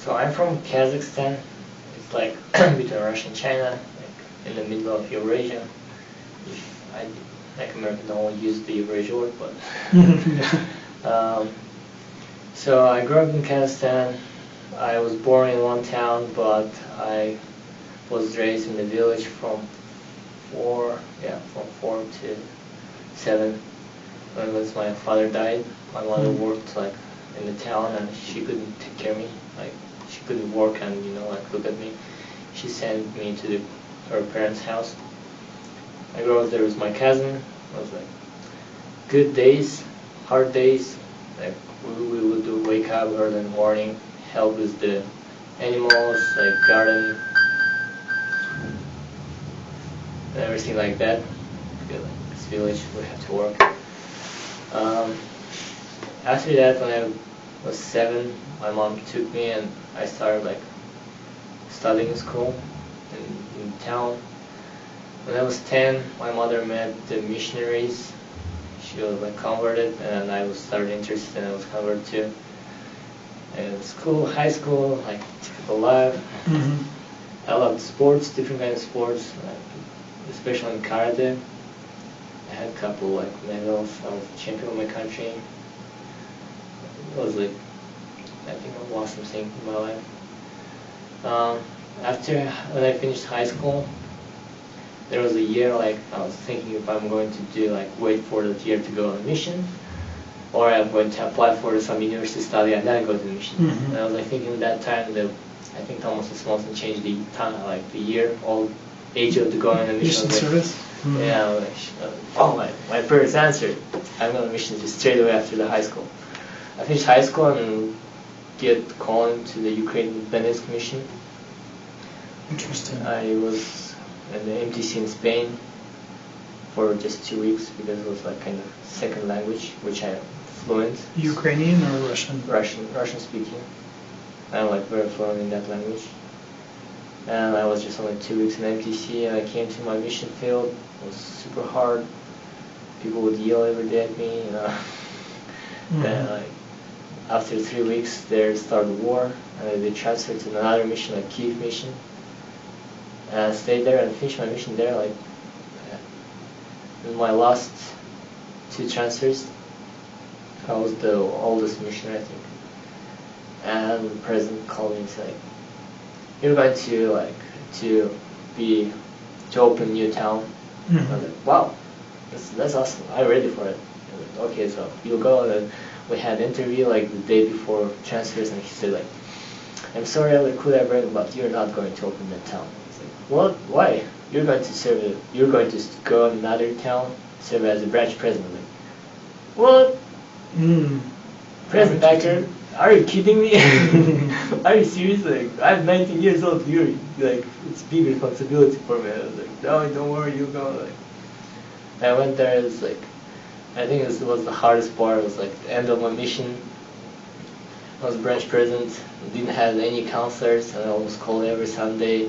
So I'm from Kazakhstan. It's like between Russia and China, like in the middle of Eurasia. If I, like American, don't use the Eurasia word, but so I grew up in Kazakhstan. I was born in one town, but I was raised in the village from 4 to 7. When my father died, my mother worked like in the town, and she couldn't take care of me. Like she couldn't work and like look at me. She sent me to her parents' house. I grew up there with my cousin. It was like good days, hard days. Like we would wake up early in the morning, help with the animals, like garden, and everything like that. Because like this village, we have to work. After that, when I was 7, my mom took me and I started like studying in school in town. When I was 10, my mother met the missionaries. She was like converted, and I was started interested, and I was converted too. And school, high school, like typical life. I loved sports, different kinds of sports, especially in karate. I had a couple like medals. I was champion of my country. It was like, I think an awesome thing in my life. After when I finished high school, there was a year like I was thinking if I'm going to do like wait for the year to go on a mission, or I'm going to apply for some university study and then go to the mission. And I was like thinking at that time that I think Thomas Swanson changed the time, like the year, all age of to go on a mission. Service. Yeah, like, oh my parents answered. I'm going on a mission just straight away after the high school. I finished high school and get called to the Ukraine Venice mission. Interesting. I was in the MTC in Spain for just 2 weeks because it was like kind of second language, which I'm fluent. Ukrainian or Russian? Russian speaking. I'm like very fluent in that language. And I was just only 2 weeks in MTC, and I came to my mission field. It was super hard. People would yell every day at me. Then like after 3 weeks, there started war, and they transferred to another mission, like Kiev mission. And I stayed there and finished my mission there. Like in my last 2 transfers, I was the oldest missionary, I think. And the president called me and said, like, "You're going to open a new town." I was like, "Wow, that's awesome! I'm ready for it." I was like, "Okay, so you'll go." And then we had an interview like the day before transfers, and he said like, "I'm sorry, Askar Kudalbergen, but you're not going to open that town." I was like, "What? Why? You're going to serve it. You're going to go in another town, serve as a branch president." Like, what? President Askar? Are you kidding me? Are you serious? Like, I'm 19 years old. You're like, it's big responsibility for me. I was like, no, don't worry, you go. Like, I went there. It's like, I think this was the hardest part. It was like the end of my mission. I was branch president. Didn't have any counselors, and I was called every Sunday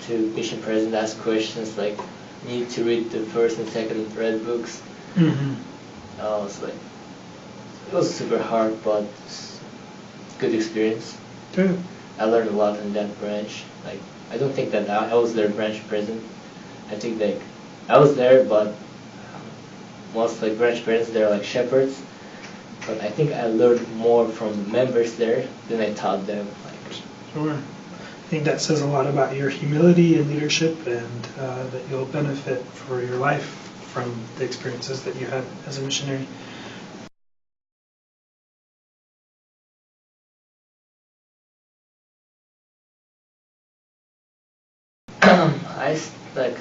to mission president, ask questions like, need to read the first and second red books. I was like, it was super hard, but good experience. Good. I learned a lot in that branch. Like, I don't think that I was their branch president. I think like I was there, but most like branch presidents, they're like shepherds. But I think I learned more from the members there than I taught them. Like, sure. I think that says a lot about your humility and leadership, and that you'll benefit for your life from the experiences that you had as a missionary.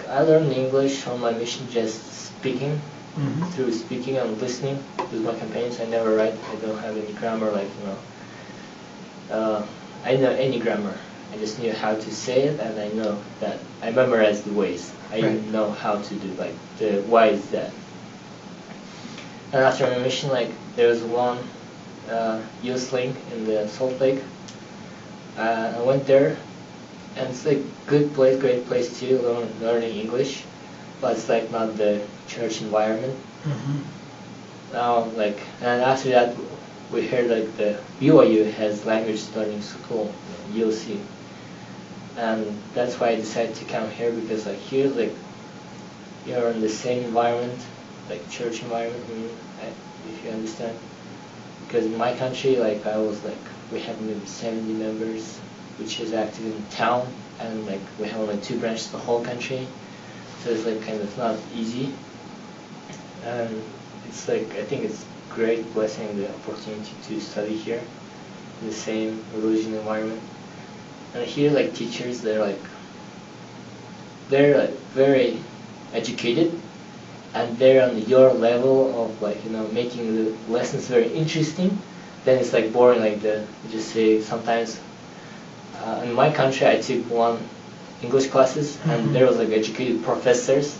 I learned English on my mission just speaking, through speaking and listening with my companions. I never write. I don't have any grammar, like I know any grammar. I just knew how to say it, and I know that I memorized the ways. I know how to do like the why is that. And after my mission, like there was one youth link in the Salt Lake. I went there. And it's like good place, great place too, learning English, but it's like not the church environment. And after that, we heard like the BYU has language learning school, ULC, and that's why I decided to come here, because like here like you're in the same environment, like church environment, if you understand. Because in my country, like I was like, we have maybe 70 members, which is active in town, and like we have only 2 branches the whole country, so it's like kind of not easy. And it's like, I think it's great blessing the opportunity to study here in the same religion environment. And here like teachers, they're very educated, and they're on your level of like, you know, making the lessons very interesting. Then it's like boring, like just say sometimes in my country I took 1 English classes, and there was like educated professors.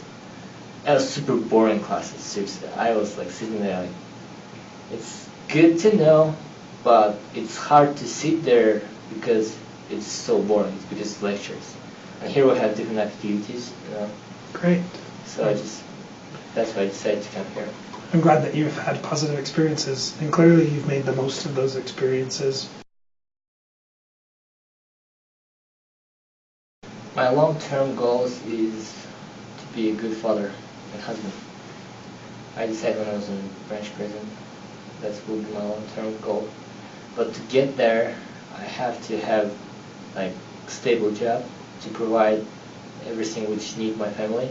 It was super boring classes, seriously. I was like sitting there like, it's good to know, but it's hard to sit there because it's so boring. It's because it's lectures. And here we have different activities, you know. Great. So that's why I decided to come here. I'm glad that you've had positive experiences, and clearly you've made the most of those experiences. My long-term goals is to be a good father and husband. I decided when I was in branch prison that will be my long-term goal. But to get there, I have to have like stable job to provide everything which need my family.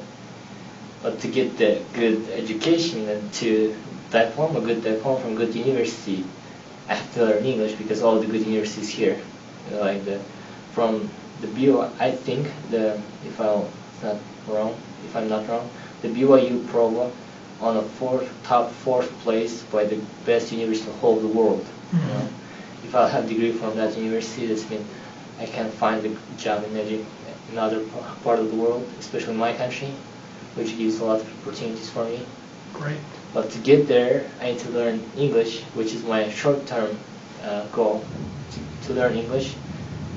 But to get the good education and to a good diploma from good university, I have to learn English, because all the good universities here, you know, like from the BYU, I think if I'm not wrong, the BYU Prova on a top fourth place by the best university in the whole of the world. You know? If I have a degree from that university, that means I can find a job in another part of the world, especially in my country, which gives a lot of opportunities for me. Great. But to get there, I need to learn English, which is my short-term goal, to learn English,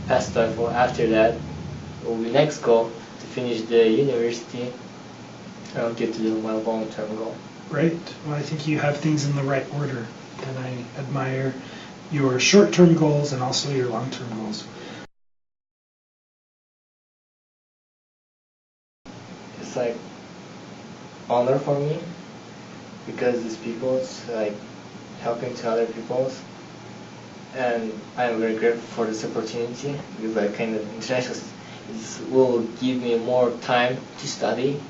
pass TOEFL. After that, will be next goal to finish the university, and I'll get to my long-term goal. Great. Well, I think you have things in the right order, and I admire your short-term goals and also your long-term goals. It's like honor for me, because these people, it's like helping to other people, and I'm very grateful for this opportunity, because like kind of international will give me more time to study,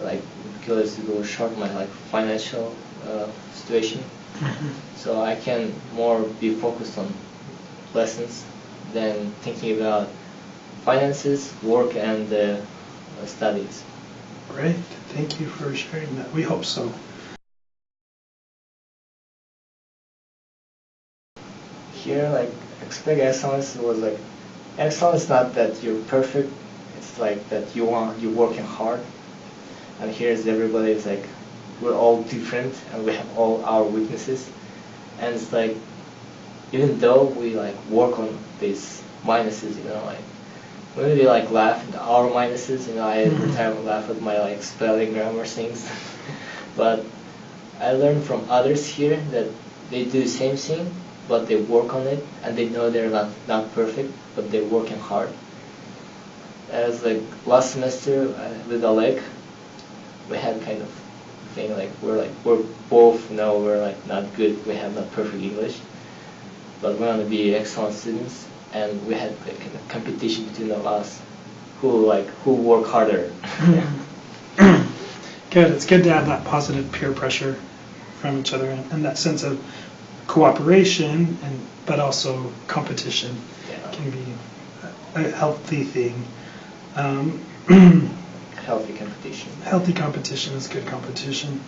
like because it will shorten my like financial situation, so I can more be focused on lessons than thinking about finances, work, and studies. Great. Thank you for sharing that. We hope so. Here, like, expect excellence was like, excellence is not that you're perfect, it's like that you're working hard. And here's everybody is like, we're all different and we have all our weaknesses. And it's like, even though we like work on these minuses, you know, like, when we like laugh at our minuses, you know, I every time laugh at my like spelling, grammar things. But I learned from others here that they do the same thing, but they work on it, and they know they're not perfect, but they're working hard. As like last semester with Oleg, we had kind of thing like we're both know we're like not good, we have not perfect English, but we want to be excellent students, and we had like a competition between us who work harder. Good. It's good to have that positive peer pressure from each other, and that sense of cooperation, but also competition can be a healthy thing. Healthy competition. Healthy competition is good competition.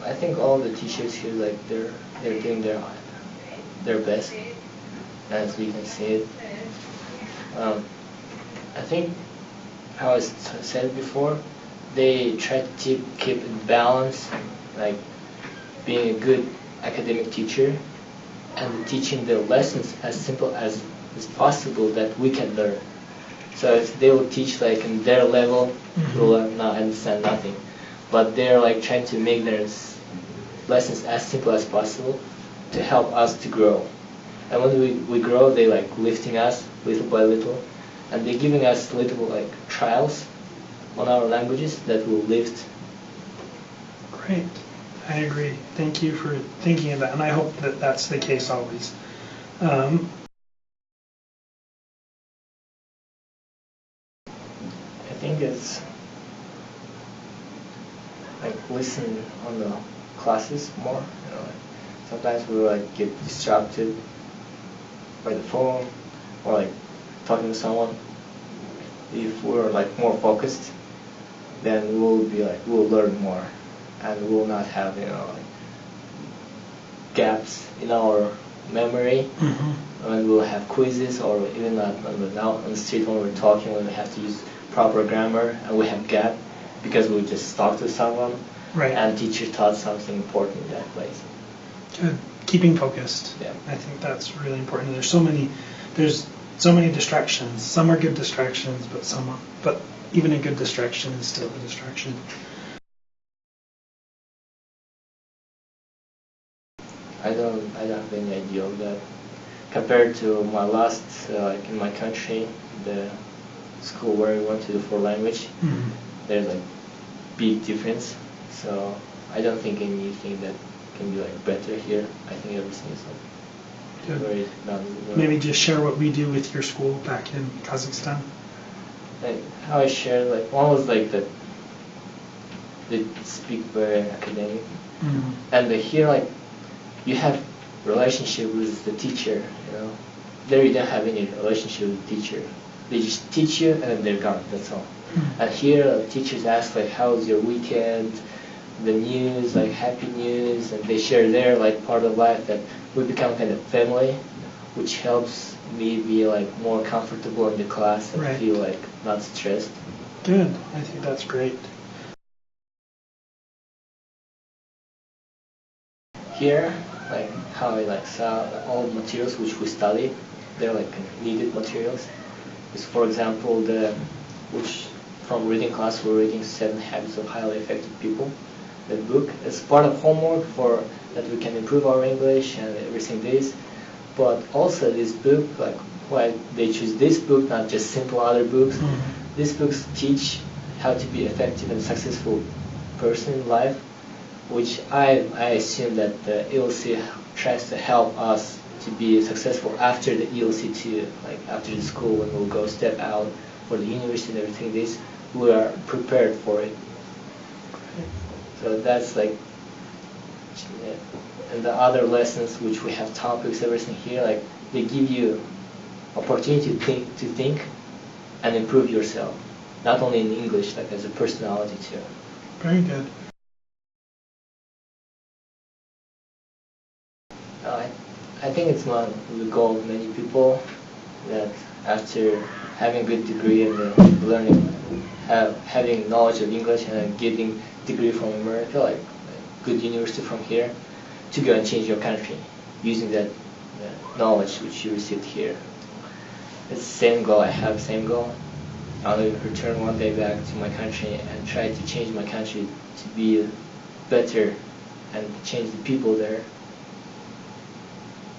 I think all the teachers here, like they're doing their best, as we can see it. I think, how I said before, they try to keep it balanced, like being a good academic teacher and teaching the lessons as simple as possible that we can learn. So if they will teach like in their level, we will not understand nothing. but they're like trying to make their lessons as simple as possible to help us to grow. And when we grow, they like lifting us little by little, and they're giving us little like trials on our languages that will lift. Great. I agree. Thank you for thinking of that, and I hope that that's the case always. I think it's like listen on the classes more. You know, like sometimes we like get distracted by the phone or like talking to someone. If we're like more focused, then we'll learn more, and we'll not have like gaps in our memory. And we'll have quizzes, or even out on the street when we're talking, when we have to use proper grammar and we have gap because we just talked to someone, Right. And teacher taught something important in that place. Good. Keeping focused. Yeah. I think that's really important. There's so many distractions. Some are good distractions, but even a good distraction is still a distraction. I don't have any idea of that. Compared to my last, like in my country, the school where I went to for language, there's like big difference. So I don't think anything that can be like better here. I think everything is like Good. very valuable. Maybe just share what we do with your school back in Kazakhstan. Like how I shared, like one was like that they speak very academic, and here like you have relationship with the teacher. There you don't have any relationship with the teacher. They just teach you and then they're gone. That's all. And here teachers ask like, how was your weekend? The news, like happy news, and they share their like part of life, that we become kind of family, which helps me be like more comfortable in the class and Right. feel like not stressed. Good. I think that's great. Here, like how I like saw all the materials which we studied, they're like needed materials. Because for example, which from reading class we're reading 7 Habits of Highly Effective People. That book is part of homework for that we can improve our English and everything this. But also this book, like why they choose this book, not just simple other books. These books teach how to be effective and successful person in life, which I assume that the ELC tries to help us to be successful after the ELC too, like after the school when we'll go step out for the university and everything this, we are prepared for it. So that's like, and the other lessons which we have topics, everything here, like they give you opportunity to think and improve yourself, not only in English, like as a personality too. Very good. I think it's the goal of many people that after having a good degree and learning, having knowledge of English and getting degree from America, like good university from here, to go and change your country using that knowledge which you received here. It's the same goal. I have the same goal. I'll return one day back to my country and try to change my country to be better and change the people there.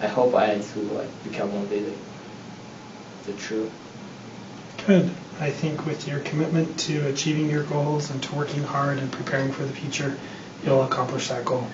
I hope I will become one day the true. Good. I think with your commitment to achieving your goals and to working hard and preparing for the future, you'll accomplish that goal.